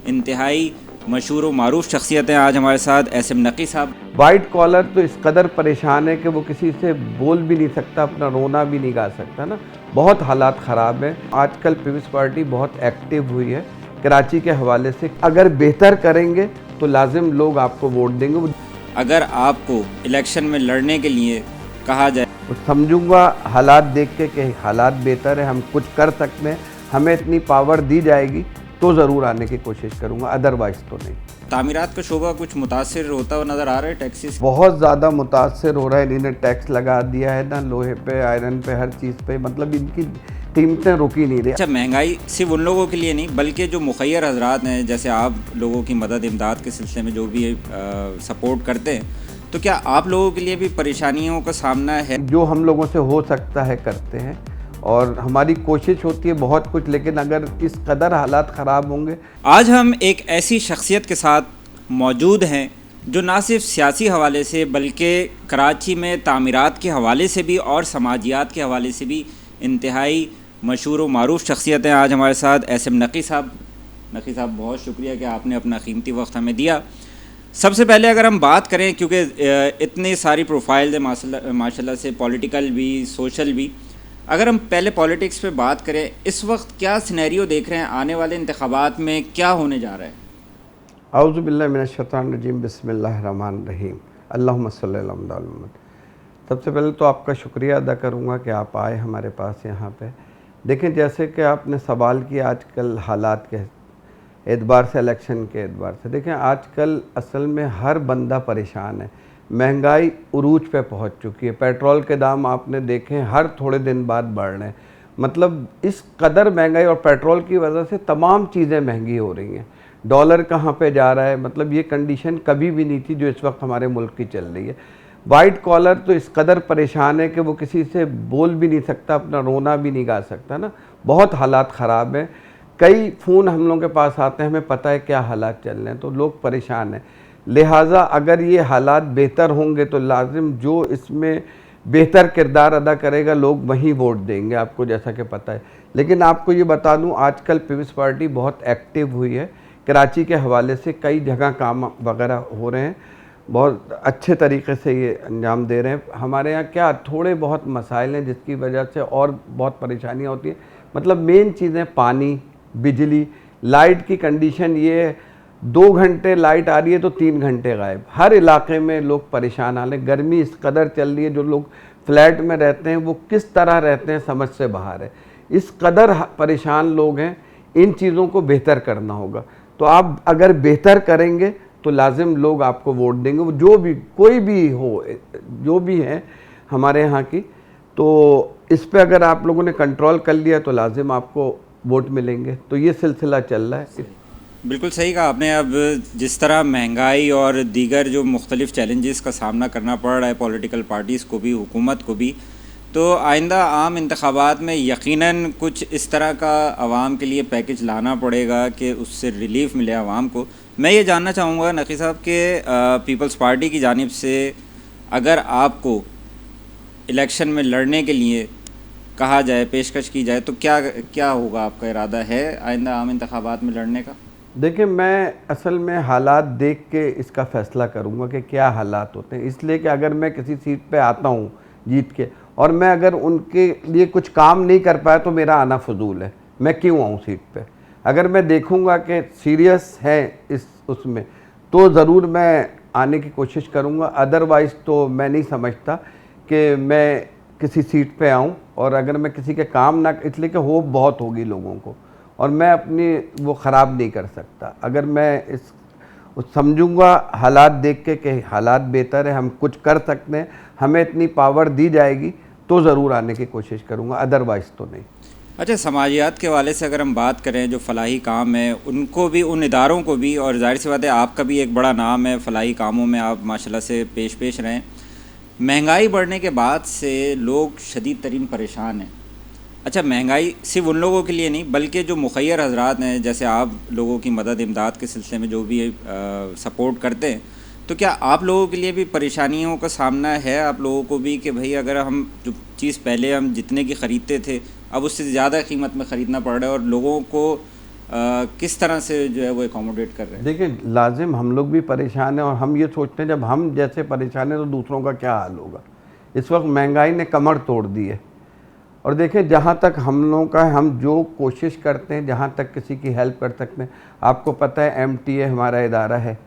इंतहाई मशहूर व मारूफ शख्सियत हैं आज हमारे साथ एसएम नकी साहब। वाइट कॉलर तो इस कदर परेशान है कि वो किसी से बोल भी नहीं सकता, अपना रोना भी नहीं गा सकता ना। बहुत हालात ख़राब हैं। आजकल पीपल्स पार्टी बहुत एक्टिव हुई है कराची के हवाले से। अगर बेहतर करेंगे तो लाजिम लोग आपको वोट देंगे। अगर आपको इलेक्शन में लड़ने के लिए कहा जाए तो समझूंगा हालात देख के कि हालात बेहतर है, हम कुछ कर सकते हैं, हमें इतनी पावर दी जाएगी तो ज़रूर आने की कोशिश करूँगा, अदरवाइज़ तो नहीं। तामीरात का शोबा कुछ मुतासिर होता हुआ नज़र आ रहा है टैक्सेस? बहुत ज़्यादा मुतासर हो रहा है। इन्होंने टैक्स लगा दिया है ना, लोहे पे, आयरन पे, हर चीज़ पे। मतलब इनकी कीमतें रुकी नहीं रही। अच्छा, महंगाई सिर्फ उन लोगों के लिए नहीं बल्कि जो मुखय्यर हजरात हैं, जैसे आप लोगों की मदद इमदाद के सिलसिले में जो भी सपोर्ट करते हैं, तो क्या आप लोगों के लिए भी परेशानियों का सामना है? जो हम लोगों से हो सकता है करते हैं और हमारी कोशिश होती है बहुत कुछ, लेकिन अगर इस कदर हालात ख़राब होंगे। आज हम एक ऐसी शख्सियत के साथ मौजूद हैं जो ना सिर्फ सियासी हवाले से बल्कि कराची में तामीरात के हवाले से भी और समाजियात के हवाले से भी इंतहाई मशहूर व मारूफ शख्सियत हैं आज हमारे साथ एसएम नकी साहब। नकी साहब, बहुत शुक्रिया कि आपने अपना कीमती वक्त हमें दिया। सबसे पहले अगर हम बात करें, क्योंकि इतनी सारी प्रोफाइल है माशाल्लाह से, पॉलिटिकल भी सोशल भी, अगर हम पहले पॉलिटिक्स पे बात करें, इस वक्त क्या सिनेरियो देख रहे हैं? आने वाले इंतखाबात में क्या होने जा रहा है? औज़ु बिल्लाहि मिनश्शैतानिर्रजीम, बिस्मिल्लाहिर्रहमानिर्रहीम, अल्लाहुम्मा सल्लि अला मुहम्मद। सबसे पहले तो आपका शुक्रिया अदा करूँगा कि आप आए हमारे पास यहाँ पे। देखें, जैसे कि आपने सवाल किया आजकल हालात के एतबार से, इलेक्शन के एतबार से, देखें आजकल असल में हर बंदा परेशान है। महंगाई उरूज पे पहुंच चुकी है। पेट्रोल के दाम आपने देखे हर थोड़े दिन बाद बढ़ रहे हैं। मतलब इस कदर महंगाई, और पेट्रोल की वजह से तमाम चीज़ें महंगी हो रही हैं। डॉलर कहाँ पे जा रहा है, मतलब ये कंडीशन कभी भी नहीं थी जो इस वक्त हमारे मुल्क की चल रही है। वाइट कॉलर तो इस कदर परेशान है कि वो किसी से बोल भी नहीं सकता, अपना रोना भी नहीं गा सकता ना। बहुत हालात ख़राब हैं। कई फ़ोन हम लोगों के पास आते हैं, हमें पता है क्या हालात चल रहे हैं, तो लोग परेशान हैं। लिहाजा अगर ये हालात बेहतर होंगे तो लाजिम जो इसमें बेहतर किरदार अदा करेगा लोग वहीं वोट देंगे, आपको जैसा कि पता है। लेकिन आपको ये बता दूं, आजकल पीपल्स पार्टी बहुत एक्टिव हुई है कराची के हवाले से। कई जगह काम वगैरह हो रहे हैं, बहुत अच्छे तरीके से ये अंजाम दे रहे हैं। हमारे यहाँ क्या थोड़े बहुत मसाइल हैं जिसकी वजह से और बहुत परेशानियाँ होती हैं। मतलब मेन चीज़ें पानी, बिजली, लाइट की कंडीशन ये है, 2 घंटे लाइट आ रही है तो 3 घंटे गायब। हर इलाके में लोग परेशान हाल हैं। गर्मी इस कदर चल रही है, जो लोग फ्लैट में रहते हैं वो किस तरह रहते हैं समझ से बाहर है। इस कदर परेशान लोग हैं। इन चीज़ों को बेहतर करना होगा। तो आप अगर बेहतर करेंगे तो लाजिम लोग आपको वोट देंगे। वो जो भी, कोई भी हो, जो भी है हमारे यहाँ की, तो इस पे अगर आप लोगों ने कंट्रोल कर लिया तो लाजिम आपको वोट मिलेंगे। तो ये सिलसिला चल रहा है। बिल्कुल सही कहा आपने। अब जिस तरह महंगाई और दीगर जो मुख्तलिफ़ चैलेंजेस का सामना करना पड़ रहा है पॉलिटिकल पार्टीज़ को भी, हुकूमत को भी, तो आइंदा आम इंतखाबात में यकीनन कुछ इस तरह का आवाम के लिए पैकेज लाना पड़ेगा कि उससे रिलीफ मिले आवाम को। मैं ये जानना चाहूँगा नकी साहब कि पीपल्स पार्टी की जानिब से अगर आपको इलेक्शन में लड़ने के लिए कहा जाए, पेशकश की जाए, तो क्या क्या होगा? आपका इरादा है आइंदा आम इंतखाबात में लड़ने का? देखिए, मैं असल में हालात देख के इसका फ़ैसला करूँगा कि क्या हालात होते हैं। इसलिए कि अगर मैं किसी सीट पे आता हूँ जीत के, और मैं अगर उनके लिए कुछ काम नहीं कर पाया तो मेरा आना फजूल है। मैं क्यों आऊँ सीट पे? अगर मैं देखूँगा कि सीरियस है इस उसमें, तो ज़रूर मैं आने की कोशिश करूँगा। अदरवाइज़ तो मैं नहीं समझता कि मैं किसी सीट पे आऊँ। और अगर मैं किसी के काम ना, इसलिए कि होप बहुत होगी लोगों को, और मैं अपनी वो ख़राब नहीं कर सकता। अगर मैं इस समझूंगा हालात देख के कि हालात बेहतर है, हम कुछ कर सकते हैं, हमें इतनी पावर दी जाएगी तो ज़रूर आने की कोशिश करूंगा, अदरवाइज़ तो नहीं। अच्छा, समाजियात के हवाले से अगर हम बात करें, जो फ़लाही काम है उनको भी, उन इदारों को भी, और जाहिर सी बात है आपका भी एक बड़ा नाम है फ़लाही कामों में, आप माशाल्लाह से पेश रहें। महंगाई बढ़ने के बाद से लोग शदीद तरीन परेशान हैं। अच्छा, महंगाई सिर्फ उन लोगों के लिए नहीं बल्कि जो मुखय्यर हजरात हैं, जैसे आप लोगों की मदद इमदाद के सिलसिले में जो भी सपोर्ट करते हैं, तो क्या आप लोगों के लिए भी परेशानियों का सामना है? आप लोगों को भी कि भाई अगर हम जो चीज़ पहले हम जितने की ख़रीदते थे अब उससे ज़्यादा कीमत में ख़रीदना पड़ रहा है, और लोगों को किस तरह से जो है वो एकोमोडेट कर रहे हैं? देखिए, लाजिम हम लोग भी परेशान हैं और हम ये सोचते हैं जब हम जैसे परेशान हैं तो दूसरों का क्या हाल होगा। इस वक्त महंगाई ने कमर तोड़ दी है और देखिए जहाँ तक हम लोगों का हम जो कोशिश करते हैं, जहाँ तक किसी की हेल्प कर सकते हैं, आपको पता है MTA हमारा इदारा है,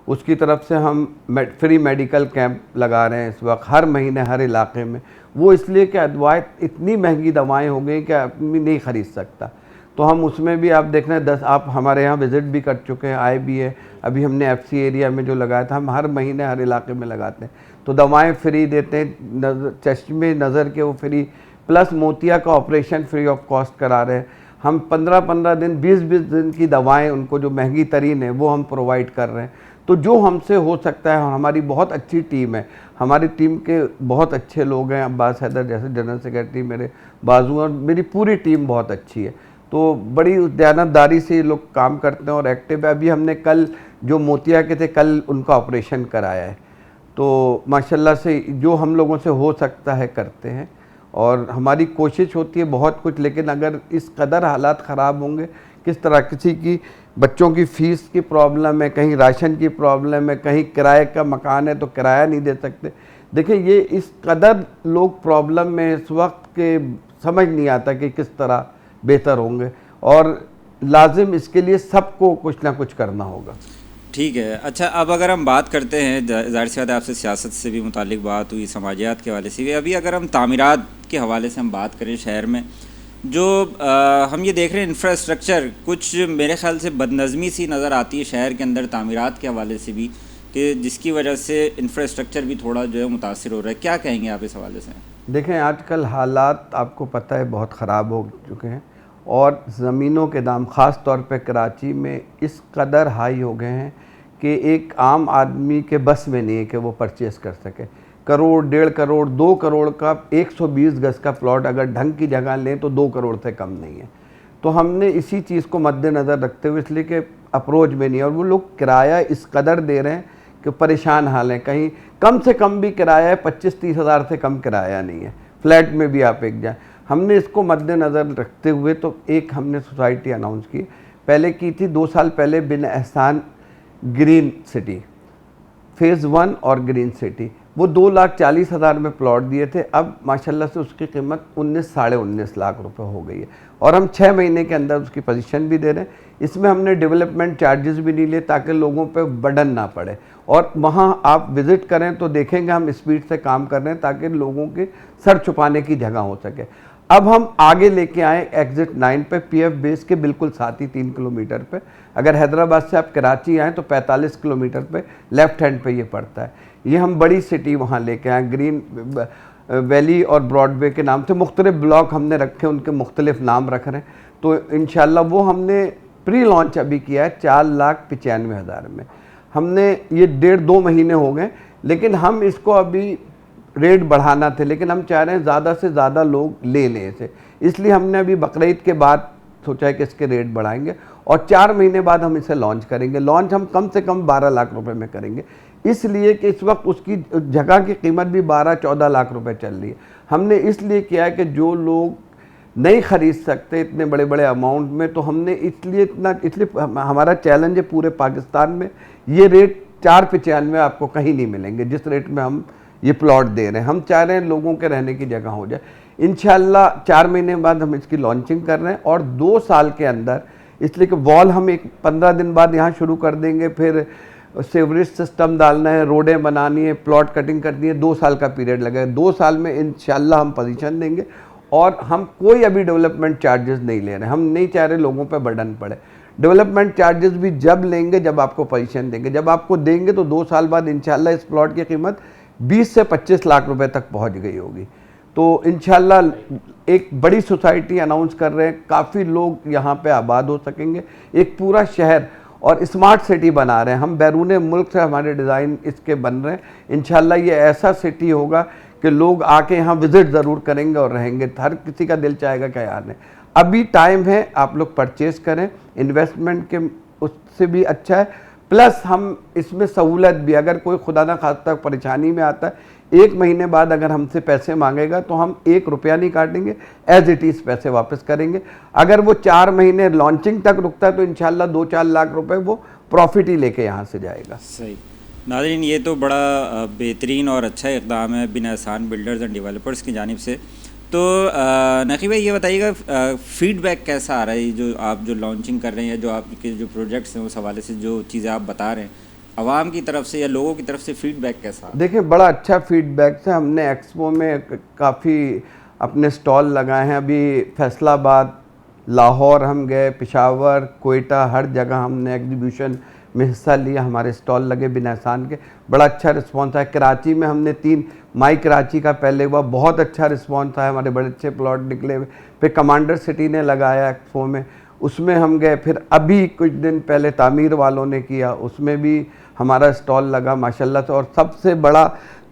उसकी तरफ से हम फ्री मेडिकल कैंप लगा रहे हैं इस वक्त हर महीने हर इलाके में। वो इसलिए कि दवाएँ इतनी महंगी दवाएँ हो गई कि आदमी नहीं ख़रीद सकता, तो हम उसमें भी आप देख रहे हैं 10 आप हमारे यहाँ विज़िट भी कर चुके हैं, आए भी है। अभी हमने FC एरिया में जो लगाया था, हम हर महीने हर इलाके में लगाते हैं, तो दवाएँ फ्री देते हैं, चश्मे नज़र के वो फ्री, प्लस मोतिया का ऑपरेशन फ्री ऑफ कॉस्ट करा रहे हैं। हम 15-15 दिन 20-20 दिन की दवाएं उनको जो महंगी तरीन है वो हम प्रोवाइड कर रहे हैं। तो जो हमसे हो सकता है, हमारी बहुत अच्छी टीम है, हमारी टीम के बहुत अच्छे लोग हैं, अब्बास हैदर जैसे जनरल सेक्रेटरी मेरे बाजू, और मेरी पूरी टीम बहुत अच्छी है, तो बड़ी दयानतदारी से ये लोग काम करते हैं और एक्टिव है। अभी हमने कल जो मोतिया के थे कल उनका ऑपरेशन कराया है, तो माशाल्लाह से जो हम लोगों से हो सकता है करते हैं और हमारी कोशिश होती है बहुत कुछ। लेकिन अगर इस कदर हालात ख़राब होंगे, किस तरह किसी की बच्चों की फ़ीस की प्रॉब्लम है, कहीं राशन की प्रॉब्लम है, कहीं किराए का मकान है तो किराया नहीं दे सकते। देखिए ये इस कदर लोग प्रॉब्लम में इस वक्त के समझ नहीं आता कि किस तरह बेहतर होंगे और लाजिम इसके लिए सबको कुछ ना कुछ करना होगा। ठीक है। अच्छा, अब अगर हम बात करते हैं, ज़ाहिर सी बात है आपसे सियासत से भी मुतालिक बात हुई, समाजियात के हवाले से भी, अभी अगर हम तामीरात के हवाले से हम बात करें शहर में, जो हम ये देख रहे हैं इंफ्रास्ट्रक्चर कुछ मेरे ख़्याल से बदनज़मी सी नज़र आती है शहर के अंदर तामीरात के हवाले से भी, कि जिसकी वजह से इंफ्रास्ट्रक्चर भी थोड़ा जो है मुतासिर हो रहा है। क्या कहेंगे आप इस हवाले से? देखें, आजकल हालात आपको पता है बहुत ख़राब हो चुके हैं और ज़मीनों के दाम ख़ास तौर पे कराची में इस कदर हाई हो गए हैं कि एक आम आदमी के बस में नहीं है कि वो परचेज़ कर सके। करोड़, 1.5 करोड़, 2 करोड़ का 120 गज़ का प्लॉट अगर ढंग की जगह लें तो 2 करोड़ से कम नहीं है। तो हमने इसी चीज़ को मद्देनज़र रखते हुए, इसलिए कि अप्रोच में नहीं है और वो लोग किराया इस कदर दे रहे हैं कि परेशान हाल हैं। कहीं कम से कम भी किराया है, 25-30 हज़ार से कम किराया नहीं है, फ्लैट में भी आप एक जाएँ। हमने इसको मद्देनज़र रखते हुए तो एक हमने सोसाइटी अनाउंस की, पहले की थी 2 साल पहले बिन एहसान ग्रीन सिटी फ़ेज़ 1 और ग्रीन सिटी, वो 2,40,000 में प्लॉट दिए थे। अब माशाल्लाह से उसकी कीमत 19-19.5 लाख रुपए हो गई है और हम 6 महीने के अंदर उसकी पोजीशन भी दे रहे हैं। इसमें हमने डेवलपमेंट चार्जेस भी नहीं लिए ताकि लोगों पे बर्डन ना पड़े, और वहाँ आप विज़िट करें तो देखेंगे हम स्पीड से काम कर रहे हैं ताकि लोगों के सर छुपाने की जगह हो सके। अब हम आगे लेके आए एग्ज़िट 9 पे, PF बेस के बिल्कुल साथ ही 3 किलोमीटर पे। अगर हैदराबाद से आप कराची आएँ तो 45 किलोमीटर पे लेफ़्ट हैंड पे ये पड़ता है। ये हम बड़ी सिटी वहाँ लेके आए, ग्रीन वैली और ब्रॉडवे के नाम से मुख्तलिफ ब्लॉक हमने रखे, उनके मुख्तलिफ नाम रख रहे हैं। तो इंशाल्लाह वो हमने प्री लॉन्च अभी किया है 4,95,000 में। हमने ये 1.5-2 महीने हो गए, लेकिन हम इसको अभी रेट बढ़ाना थे, लेकिन हम चाह रहे हैं ज़्यादा से ज़्यादा लोग ले लें इसे, इसलिए हमने अभी बकरीद के बाद सोचा है कि इसके रेट बढ़ाएंगे और 4 महीने बाद हम इसे लॉन्च करेंगे। लॉन्च हम कम से कम 12 लाख रुपए में करेंगे, इसलिए कि इस वक्त उसकी जगह की कीमत भी 12-14 लाख रुपए चल रही है। हमने इसलिए किया है कि जो लोग नहीं ख़रीद सकते इतने बड़े बड़े अमाउंट में, तो हमने इसलिए हमारा चैलेंज है पूरे पाकिस्तान में, ये रेट 495 आपको कहीं नहीं मिलेंगे जिस रेट में हम ये प्लॉट दे रहे हैं। हम चाह रहे हैं लोगों के रहने की जगह हो जाए। इंशाल्लाह 4 महीने बाद हम इसकी लॉन्चिंग कर रहे हैं और 2 साल के अंदर, इसलिए कि वॉल हम एक 15 दिन बाद यहाँ शुरू कर देंगे, फिर सीवरेज सिस्टम डालना है, रोडें बनानी है, प्लॉट कटिंग करनी है, 2 साल का पीरियड लगेगा। 2 साल में इंशाल्लाह हम पोजीशन देंगे और हम कोई अभी डेवलपमेंट चार्जेस नहीं ले रहे हैं। हम नहीं चाह रहे लोगों पे बर्डन पड़े। डेवलपमेंट चार्जेस भी जब लेंगे जब आपको पोजीशन देंगे, जब आपको देंगे तो 2 साल बाद इंशाल्लाह इस प्लॉट की कीमत 20 से 25 लाख रुपए तक पहुंच गई होगी। तो इंशाल्लाह एक बड़ी सोसाइटी अनाउंस कर रहे हैं, काफ़ी लोग यहाँ पे आबाद हो सकेंगे, एक पूरा शहर और स्मार्ट सिटी बना रहे हैं हम। बैरून मुल्क से हमारे डिज़ाइन इसके बन रहे हैं। इंशाल्लाह ये ऐसा सिटी होगा कि लोग आके यहाँ विज़िट ज़रूर करेंगे और रहेंगे, हर किसी का दिल चाहेगा क्या यार नहीं। अभी टाइम है, आप लोग परचेज़ करें, इन्वेस्टमेंट के उससे भी अच्छा है, प्लस हम इसमें सहूलत भी, अगर कोई खुदा ना खास्ता परेशानी में आता है, 1 महीने बाद अगर हमसे पैसे मांगेगा तो हम 1 रुपया नहीं काटेंगे, एज इट इज़ पैसे वापस करेंगे। अगर वो 4 महीने लॉन्चिंग तक रुकता है तो इंशाल्लाह 2-4 लाख रुपए वो प्रॉफिट ही लेके यहाँ से जाएगा। सही। नाज़रीन, ये तो बड़ा बेहतरीन और अच्छा इक़दाम है बिन एहसान बिल्डर्स एंड डेवलपर्स की जानिब से। तो नकी भाई, ये बताइएगा फ़ीडबैक कैसा आ रहा है, जो आप जो लॉन्चिंग कर रहे हैं, जो आपके जो प्रोजेक्ट्स हैं उस हवाले से जो चीज़ें आप बता रहे हैं, आवाम की तरफ से या लोगों की तरफ से फ़ीडबैक कैसा? देखिए, बड़ा अच्छा फीडबैक है। हमने एक्सपो में काफ़ी अपने स्टॉल लगाए हैं। अभी फैसलाबाद, लाहौर हम गए, पेशावर, कोयटा, हर जगह हमने एग्जीबिशन में हिस्सा लिया। हमारे स्टॉल लगे बिन एहसान के, बड़ा अच्छा रिस्पॉन्स आया। कराची में हमने 3 माई कराची का पहले हुआ, बहुत अच्छा रिस्पॉन्स आया, हमारे बड़े अच्छे प्लॉट निकले हुए। फिर कमांडर सिटी ने लगाया एक्सपो में, उसमें हम गए। फिर अभी कुछ दिन पहले तामीर वालों ने किया, उसमें भी हमारा स्टॉल लगा माशाल्लाह से। और सबसे बड़ा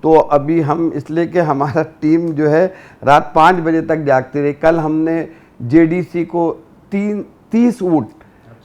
तो अभी हम इसलिए कि हमारा टीम जो है रात 5 बजे तक जागती रही। कल हमने जेडीसी को 30 ऊँट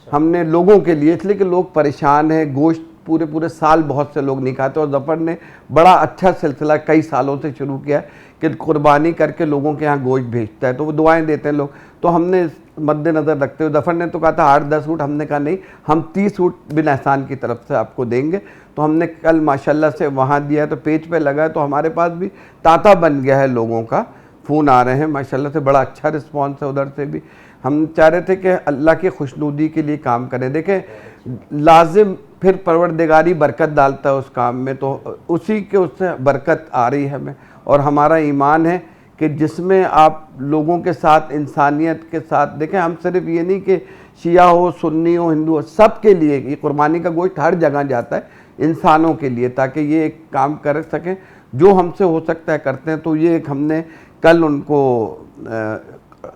हमने लोगों के लिए, इसलिए कि लोग परेशान हैं, गोश्त पूरे साल बहुत से लोग नहीं खाते। और ज़फ़र ने बड़ा अच्छा सिलसिला कई सालों से शुरू किया है कि कुर्बानी करके लोगों के यहाँ गोश्त भेजता है, तो वो दुआएं देते हैं लोग। तो हमने मद्देनज़र रखते हुए, ज़फ़र ने तो कहा था 8-10 ऊँट, हमने कहा नहीं, हम 30 ऊँट बिन एहसान की तरफ से आपको देंगे। तो हमने कल माशाल्लाह से वहाँ दिया है, तो पेज पे लगा है, तो हमारे पास भी तांता बन गया है, लोगों का फ़ोन आ रहे हैं माशाल्लाह से, बड़ा अच्छा रिस्पॉन्स है उधर से भी। हम चाह रहे थे कि अल्लाह की खुशनुदी के लिए काम करें। देखें, लाजिम फिर परवरदिगारी बरकत डालता है उस काम में, तो उसी के उससे बरकत आ रही है हमें। और हमारा ईमान है कि जिसमें आप लोगों के साथ, इंसानियत के साथ, देखें हम सिर्फ ये नहीं कि शिया हो, सुन्नी हो, हिंदू हो, सब के लिए ये कुर्बानी का गोश्त हर जगह जाता है, इंसानों के लिए, ताकि ये एक काम कर सकें। जो हमसे हो सकता है करते हैं। तो ये एक हमने कल उनको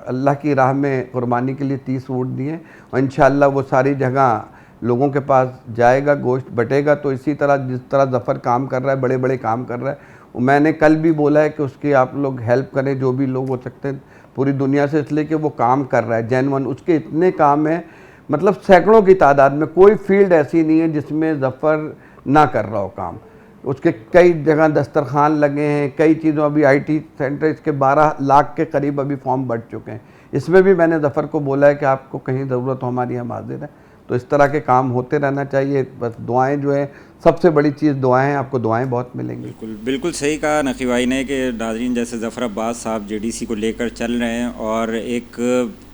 अल्लाह की राह में कुर्बानी के लिए 30 ऊँट दिए, और इंशाअल्लाह वो सारी जगह लोगों के पास जाएगा, गोश्त बटेगा। तो इसी तरह जिस तरह ज़फ़र काम कर रहा है, बड़े बड़े काम कर रहा है, मैंने कल भी बोला है कि उसकी आप लोग हेल्प करें, जो भी लोग हो सकते हैं पूरी दुनिया से, इसलिए कि वो काम कर रहा है जेन्युइन। उसके इतने काम हैं, मतलब सैकड़ों की तादाद में, कोई फील्ड ऐसी नहीं है जिसमें ज़फ़र ना कर रहा हो काम। उसके कई जगह दस्तरखान लगे हैं, कई चीज़ों, अभी IT सेंटर, इसके 12 लाख के करीब अभी फॉर्म बढ़ चुके हैं। इसमें भी मैंने ज़फ़र को बोला है कि आपको कहीं ज़रूरत हो, हमारी हम हाजिर है। तो इस तरह के काम होते रहना चाहिए। बस दुआएं जो है, सबसे बड़ी चीज़ दुआएं हैं, आपको दुआएं बहुत मिलेंगी। बिल्कुल बिल्कुल सही कहा नकी भाई ने कि नाज़रीन, जैसे ज़फ़र अब्बास साहब JDC को लेकर चल रहे हैं, और एक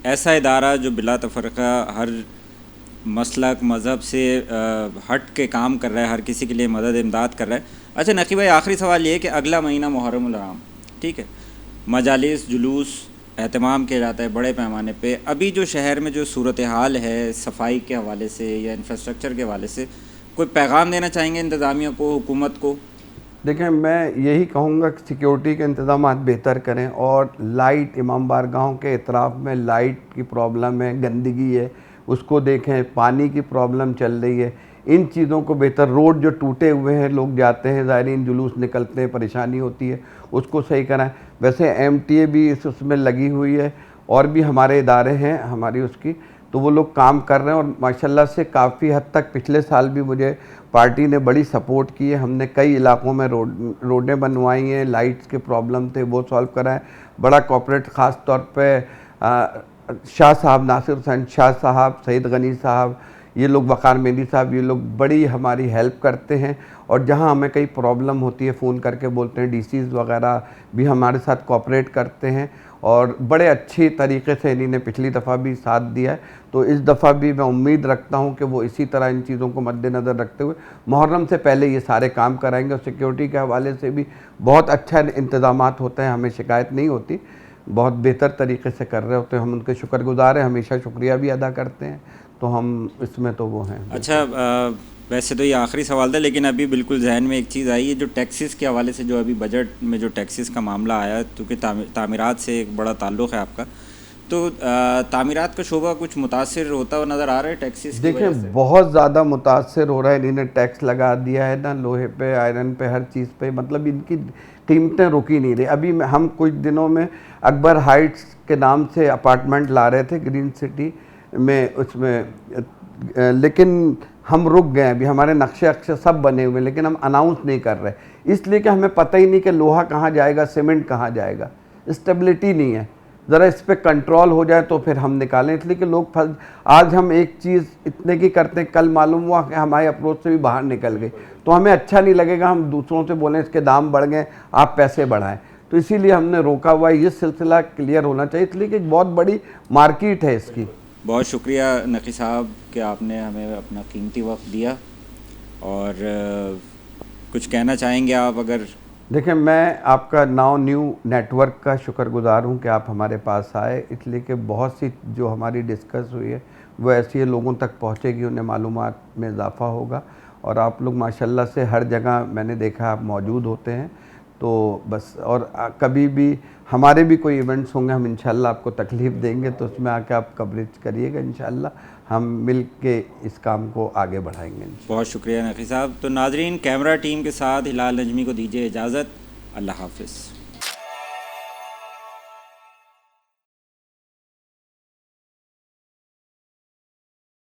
ऐसा इदारा जो बिला तफ़रक़ा हर मसलक मज़हब से हट के काम कर रहा है, हर किसी के लिए मदद इमदाद कर रहा है। अच्छा नकी भाई, आखिरी सवाल ये है कि अगला महीना मुहर्रमुल हराम, ठीक है, मजालिस, जुलूस एहतमाम किया जाता है बड़े पैमाने पे। अभी जो शहर में जो सूरत हाल है सफाई के हवाले से या इंफ्रास्ट्रक्चर के हवाले से, कोई पैगाम देना चाहेंगे इंतज़ामिया को, हुकूमत को? देखें, मैं यही कहूँगा कि सिक्योरिटी के इंतजाम बेहतर करें, और लाइट, इमाम बारगाहों के इतराफ़ में लाइट की प्रॉब्लम है, गंदगी है, उसको देखें, पानी की प्रॉब्लम चल रही है, इन चीज़ों को बेहतर, रोड जो टूटे हुए हैं, लोग जाते हैं, ज़ायरीन जुलूस निकलते हैं, परेशानी होती है, उसको सही कराएं। वैसे MTA भी उसमें लगी हुई है, और भी हमारे इदारे हैं हमारी उसकी, तो वो लोग काम कर रहे हैं। और माशाल्लाह से काफ़ी हद तक पिछले साल भी मुझे पार्टी ने बड़ी सपोर्ट की है। हमने कई इलाकों में रोडें बनवाई हैं, लाइट्स के प्रॉब्लम थे वो सॉल्व कराएँ। बड़ा कॉर्पोरेट, ख़ास तौर पे शाह साहब, नासिर हुसैन शाह साहब, सईद गनी साहब, ये लोग, वक़ार मेहंदी साहब, ये लोग बड़ी हमारी हेल्प करते हैं। और जहाँ हमें कई प्रॉब्लम होती है फ़ोन करके बोलते हैं, DCs वगैरह भी हमारे साथ कोऑपरेट करते हैं, और बड़े अच्छी तरीके से इन्होंने पिछली दफ़ा भी साथ दिया है। तो इस दफ़ा भी मैं उम्मीद रखता हूँ कि वो इसी तरह इन चीज़ों को मद्देनज़र रखते हुए मुहर्रम से पहले ये सारे काम कराएंगे। और सिक्योरिटी के हवाले से भी बहुत अच्छा इंतज़ामात होते हैं, हमें शिकायत नहीं होती, बहुत बेहतर तरीके से कर रहे होते हैं। हम उनके शुक्रगुज़ार हैं, हमेशा शुक्रिया भी अदा करते हैं। तो हम इसमें तो वो हैं। अच्छा, वैसे तो ये आखिरी सवाल था, लेकिन अभी बिल्कुल जहन में एक चीज़ आई है, जो टैक्सेस के हवाले से, जो अभी बजट में जो टैक्सेस का मामला आया, क्योंकि तामीरात से एक बड़ा ताल्लुक़ है आपका, तो तामीरात का शोबा कुछ मुतासिर होता हुआ नज़र आ रहा है टैक्सेस की वजह से? देखें, बहुत ज़्यादा मुतासिर हो रहा है। इन्होंने टैक्स लगा दिया है ना, लोहे पे, आयरन पे, हर चीज़ पे, मतलब इनकी कीमतें रुकी नहीं रही। अभी हम कुछ दिनों में अकबर हाइट्स के नाम से अपार्टमेंट ला रहे थे ग्रीन सिटी में, उसमें लेकिन हम रुक गए। अभी हमारे नक्शे अक्शे सब बने हुए हैं, लेकिन हम अनाउंस नहीं कर रहे, इसलिए कि हमें पता ही नहीं कि लोहा कहाँ जाएगा, सीमेंट कहाँ जाएगा, स्टेबिलिटी नहीं है। ज़रा इस पर कंट्रोल हो जाए तो फिर हम निकालें, इसलिए कि लोग फंस, आज हम एक चीज़ इतने की करते हैं, कल मालूम हुआ कि हमारे अप्रोच से भी बाहर निकल गई, तो हमें अच्छा नहीं लगेगा। हम दूसरों से बोलें इसके दाम बढ़ गए, आप पैसे बढ़ाएं, तो इसीलिए हमने रोका हुआ है। ये सिलसिला क्लियर होना चाहिए, इसलिए कि बहुत बड़ी मार्केट है इसकी। बहुत शुक्रिया नकी साहब कि आपने हमें अपना कीमती वक्त दिया। और कुछ कहना चाहेंगे आप अगर? देखिए, मैं आपका नाउ न्यू नेटवर्क का शुक्रगुजार हूँ कि आप हमारे पास आए, इसलिए कि बहुत सी जो हमारी डिस्कस हुई है वो ऐसी लोगों तक पहुँचेगी, उन्हें मालूमात में इजाफ़ा होगा। और आप लोग माशाल्लाह से हर जगह मैंने देखा आप मौजूद होते हैं, तो बस। और कभी भी हमारे भी कोई इवेंट्स होंगे, हम इंशाल्लाह आपको तकलीफ़ देंगे, तो उसमें आके आप कवरेज करिएगा। इंशाल्लाह हम मिल के इस काम को आगे बढ़ाएंगे। बहुत शुक्रिया नकी साहब। तो नाजरीन, कैमरा टीम के साथ हिलाल नजमी को दीजिए इजाज़त। अल्लाह हाफ़िज़।